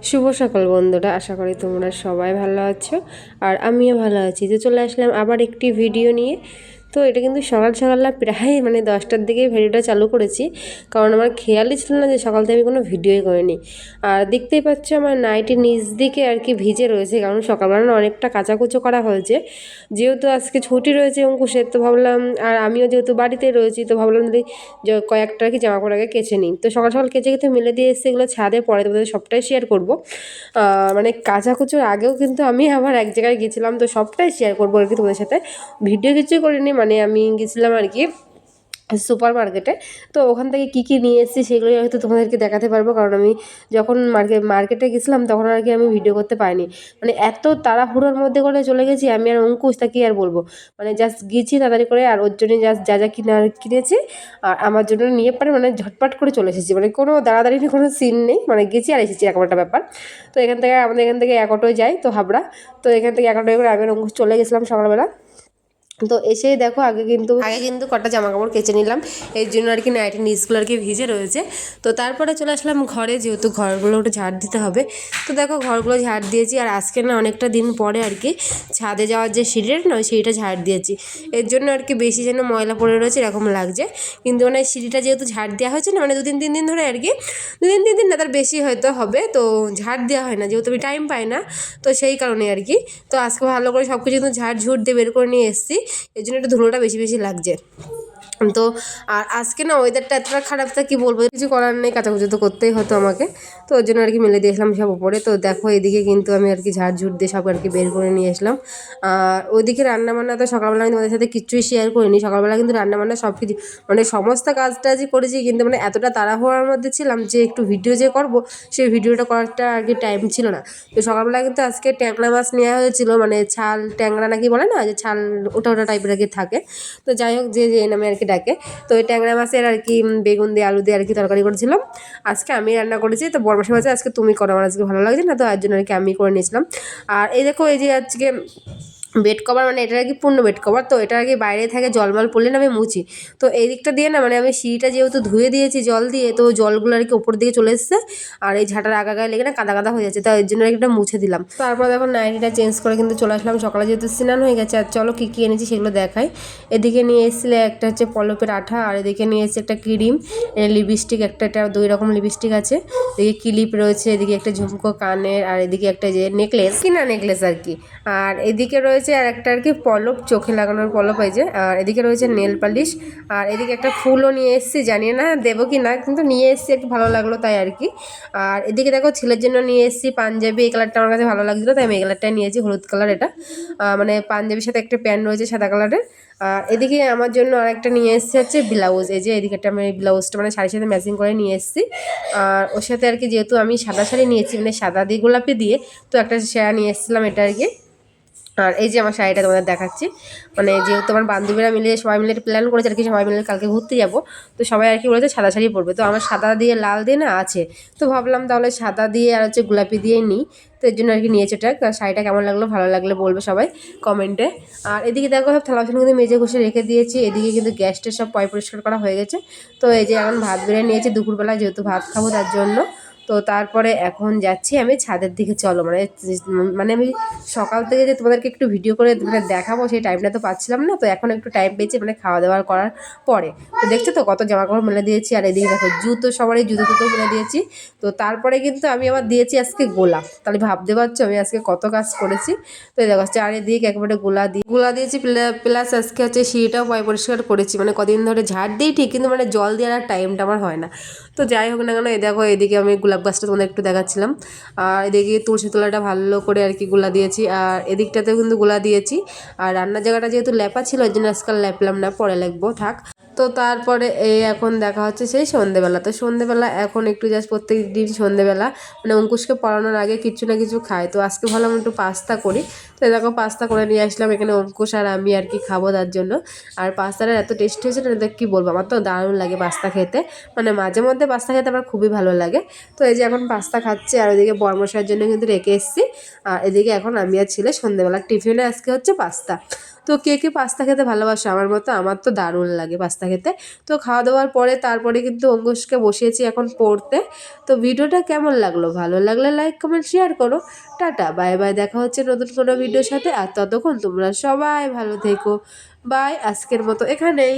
শুভ সকাল বন্ধুরা, আশা করি তোমরা সবাই ভালো আছো আর আমিও ভালো আছি। তো চলে আসলাম আবার একটি ভিডিও নিয়ে। তো এটা কিন্তু সকাল সকাল প্রায় 10টার দিকে ভিডিওটা চালু করেছি, কারণ আমার খেয়ালই ছিল না যে সকাল থেকে আমি কোনো ভিডিওই করিনি। আর দেখতেই পাচ্ছ আমার নাইটির নিচ দিকে আর কি ভিজে রয়েছে, কারণ সকালবেলা অনেকটা কাচাকুচো করা হয়েছে। যেহেতু আজকে ছুটি রয়েছে অঙ্কুশের, তো ভাবলাম, আর আমিও যেহেতু বাড়িতে রয়েছি, তো ভাবলাম যদি কয়েকটা আর কি জামা কাপড় আগে কেচে নিই। তো সকাল সকাল কেচে কেটে মেলে দিয়ে এসে এগুলো ছাদে পরে তোমাদের সবটাই শেয়ার করবো। কাচাকুচোর আগেও কিন্তু আমি আবার এক জায়গায় গেছিলাম, তো সবটাই শেয়ার করবো আর কি তোমাদের সাথে। ভিডিও কিছুই করিনি, আমি গেছিলাম আর কি সুপার মার্কেটে। তো ওখান থেকে কী কী নিয়ে এসেছি সেগুলোই হয়তো তোমাদেরকে দেখাতে পারবো, কারণ আমি যখন মার্কেটে গেছিলাম তখন আর কি আমি ভিডিও করতে পারিনি। এত তাড়াহুড়োর মধ্যে করে চলে গেছি আমি আর অঙ্কুশ, তা কি আর বলবো। জাস্ট গেছি তাড়াতাড়ি করে, আর ওর জন্য জাস্ট যা যা কিনেছি আর আমার জন্য নিয়ে ঝটপট করে চলে এসেছি। কোনো দাঁড়াদাঁড়ি কোনো সিন নেই, গেছি আর এসেছি, এরকম একটা ব্যাপার। তো আমাদের এখান থেকে এক অটোয় যাই, তো হাবড়া। তো এখান থেকে এক অটোয় করে আমি আর অঙ্কুশ চলে গেছিলাম সকালবেলা। তো এসেই দেখো আগে কিন্তু কটা জামা কাপড় কেচে নিলাম, এর জন্য আর কি নাইটির নিচগুলো আর কি ভিজে রয়েছে। তো তারপরে চলে আসলাম ঘরে, যেহেতু ঘরগুলো একটু ঝাড় দিতে হবে। তো দেখো ঘরগুলো ঝাড় দিয়েছি, আর আজকে না অনেকটা দিন পরে আর কি ছাদে যাওয়ার যে সিঁড়িটা না, ওই সিঁড়িটা ঝাড় দিয়েছি। এর জন্য আর কি বেশি যেন ময়লা পড়ে রয়েছে এরকম লাগছে। কিন্তু সিঁড়িটা যেহেতু ঝাড় দেওয়া হয়েছে না, 2-3 দিন ধরে আর কি, 2-3 দিন না, তার বেশি হয়তো হবে। তো ঝাড় দেওয়া হয় না, যেহেতু আমি টাইম পাই না, তো সেই কারণে আর কি। তো আজকে ভালো করে সব কিছু কিন্তু ঝাড় ঝুট দিয়ে বের করে নিয়ে এসেছি, এর জন্য একটু ধুলোটা বেশি বেশি লাগছে। তো আর আজকে না ওয়েদারটা এতটা খারাপ, তা কি বলবো, কিছু করার নেই, কাচাকুচো তো করতেই হতো আমাকে। তো ওর জন্য আর কি মেলে দিয়েছিলাম সব উপরে। তো দেখো এদিকে কিন্তু আমি আর কি ঝাড় ঝুট দিয়ে সব আর কি বের করে নিয়ে আসলাম। আর ওইদিকে রান্নাবান্না তো সকালবেলা আমি তোমাদের সাথে কিচ্ছুই শেয়ার করিনি। সকালবেলা কিন্তু রান্নাবান্না সব কিছু সমস্ত কাজটাজই করেছি, কিন্তু এতটা তাড়াহুড়োর মধ্যে ছিলাম যে একটু ভিডিও যে করবো, সেই ভিডিওটা করারটা আর কি টাইম ছিল না। তো সকালবেলা কিন্তু আজকে ট্যাংরা মাছ নেওয়া হয়েছিল, ছাল ট্যাংরা নাকি বলে না, যে ছাল ওটা ওটা টাইপের আর কি থাকে। তো যাই হোক, যে যে নামে আর কি ডাকে। তো ওই ট্যাংরা মাছের আর কি বেগুন দিয়ে আলু দিয়ে আর কি তরকারি করেছিলাম। আজকে আমি রান্না করেছি। তো বড় মাসি বলছে আজকে তুমি করো, আমার আজকে ভালো লাগছে না, তো তার জন্য আর কি আমি করে নিয়েছিলাম। আর এই দেখো, এই যে আজকে বেড কভার, এটা আর কি পূর্ণ বেড কভার। তো এটা আর কি বাইরে থাকে, জলমল পড়লে না আমি মুছি। তো এই দিকটা দিয়ে না আমি সিঁড়িটা যেহেতু ধুয়ে দিয়েছি জল দিয়ে, তো জলগুলো আর কি ওপর দিকে চলে এসছে, আর এই ঝাঁটার গায়ে লেগে না কাদা কাদা হয়ে যাচ্ছে। তো এর জন্য একটা মুছে দিলাম। তারপর দেখো নাইটিটা চেঞ্জ করে কিন্তু চলে আসলাম, সকালে যেহেতু স্নান হয়ে গেছে। আর চলো কী কী এনেছি সেগুলো দেখাই। এদিকে নিয়ে এসেছিলে একটা হচ্ছে পলপের আঠা, আর এদিকে নিয়ে এসেছে একটা ক্রিম, লিপস্টিক, একটা 2 রকম লিপস্টিক আছে, এদিকে ক্লিপ রয়েছে, এদিকে একটা ঝুমকো কানের, আর এদিকে একটা যে নেকলেস, কিনা নেকলেস আর কি। আর এদিকে রয়েছে আর একটা আর কি পলপ, চোখে লাগানোর পলপ এই যে। আর এদিকে রয়েছে নেল পালিশ, আর এদিকে একটা ফুলও নিয়ে এসেছি, জানি না দেবো কি না, কিন্তু নিয়ে এসেছি, একটু ভালো লাগলো তাই আর কি। আর এদিকে দেখো ছেলের জন্য নিয়ে এসেছি পাঞ্জাবি, এই কালারটা আমার কাছে ভালো লাগছিলো, তাই আমি এই কালারটাই নিয়েছি, হলুদ কালার এটা। পাঞ্জাবির সাথে একটা প্যান্ট রয়েছে সাদা কালারের। আর এদিকে আমার জন্য আরেকটা নিয়ে এসেছি হচ্ছে ব্লাউজ, এই যে এদিকে একটা আমি ব্লাউজটা শাড়ির সাথে ম্যাচিং করে নিয়ে এসেছি। আর ওর সাথে আর কি যেহেতু আমি সাদা শাড়ি নিয়েছি, সাদা দিয়ে গোলাপি দিয়ে, তো একটা শাড়ি নিয়ে এসেছিলাম এটা আর কি। আর এই যে আমার শাড়িটা তোমাদের দেখাচ্ছি, যেহেতু আমার বান্ধবীরা মিলে সবাই মিলে প্ল্যান করেছে আর কি, সবাই মিলে কালকে ঘুরতে যাবো। তো সবাই আর কি বলেছে সাদা শাড়ি পরবে, তো আমার সাদা দিয়ে লাল দিয়ে না আছে, তো ভাবলাম তাহলে সাদা দিয়ে আর হচ্ছে গোলাপি দিয়ে নিই। তো এর জন্য আর কি নিয়েছে এটা। শাড়িটা কেমন লাগলো, ভালো লাগলে বলবে সবাই কমেন্টে। আর এদিকে দেখো সব থালা বাসন কিন্তু মেজে ঘষে রেখে দিয়েছি। এদিকে কিন্তু গ্যাসটা সব পরিষ্কার করা হয়ে গেছে। তো এই যে এখন ভাত বেড়ে নিয়েছি দুপুরবেলা, যেহেতু ভাত খাবো তার জন্য। তো তারপরে এখন যাচ্ছি আমি ছাদের দিকে। চলো আমি সকাল থেকে যে তোমাদেরকে একটু ভিডিও করে দেখাবো, সেই টাইমটা তো পাচ্ছিলাম না। তো এখন একটু টাইম পেয়েছি খাওয়া দাওয়া করার পরে। তো দেখছো তো কত জামা কাপড় মেলে দিয়েছি, আর এদিকে দেখো জুতো, সবারই জুতো মেলে দিয়েছি। তো তারপরে কিন্তু আমি আবার দিয়েছি আজকে গোলা, তাহলে ভাবতে পারছো আমি আজকে কত কাজ করেছি। তো এই দেখো চারিদিকে একেবারে গোলা দিয়েছি, প্লাস আজকে হচ্ছে সিঁড়িটাও পরিষ্কার করেছি। কদিন ধরে ঝাড় দিই ঠিক, কিন্তু জল দেওয়ার টাইমটা আমার হয় না। তো যাই হোক না কেন, এই দেখো এদিকে আমি গোলাপ গাছটা তোমাদের একটু দেখাচ্ছিলাম। আর এদিকে তুলসী তলাটা ভালো করে আর কি গোলা দিয়েছি, আর এদিকটাতেও কিন্তু গোলা দিয়েছি। আর রান্নার জায়গাটা যেহেতু ল্যাপা ছিল, ওই জন্য আজকাল ল্যাপলাম না, পরে লাগবো থাক। তো তারপরে এই এখন দেখা হচ্ছে সেই সন্ধেবেলা। তো সন্ধেবেলা এখন একটু জাস্ট প্রত্যেক দিন সন্ধেবেলা অঙ্কুশকে পড়ানোর আগে কিছু না কিছু খাই। তো আজকে ভাবলাম একটু পাস্তা করি। তো দেখো পাস্তা করে নিয়ে আসলাম এখানে, অঙ্কুশ আর আমি আর কি খাবো তার জন্য। আর পাস্তাটা এত টেস্ট হয়েছে না, কী বলবো, আমার তো দারুণ লাগে পাস্তা খেতে। মাঝে মধ্যে পাস্তা খেতে আমার খুবই ভালো লাগে। তো এই যে এখন পাস্তা খাচ্ছে, আর ওইদিকে বরমশাইয়ের জন্য কিন্তু রেখে এসেছি। আর এদিকে এখন আমি আর ছেলে সন্ধেবেলার টিফিনে আজকে হচ্ছে পাস্তা। তো কে কে পাস্তা খেতে ভালোবাসো আমার মতো? আমার তো দারুণ লাগে পাস্তা খেতে। তো খাওয়া দাওয়ার পরে তারপরে কিন্তু অঙ্কুশকে বসিয়েছি এখন পড়তে। তো ভিডিওটা কেমন লাগলো? ভালো লাগলে লাইক কমেন্ট শেয়ার করো। টাটা, বাই বাই, দেখা হচ্ছে নতুন কোনো ভিডিওর সাথে। আর ততক্ষণ তোমরা সবাই ভালো থেকো। বাই, আজকের মতো এখানেই।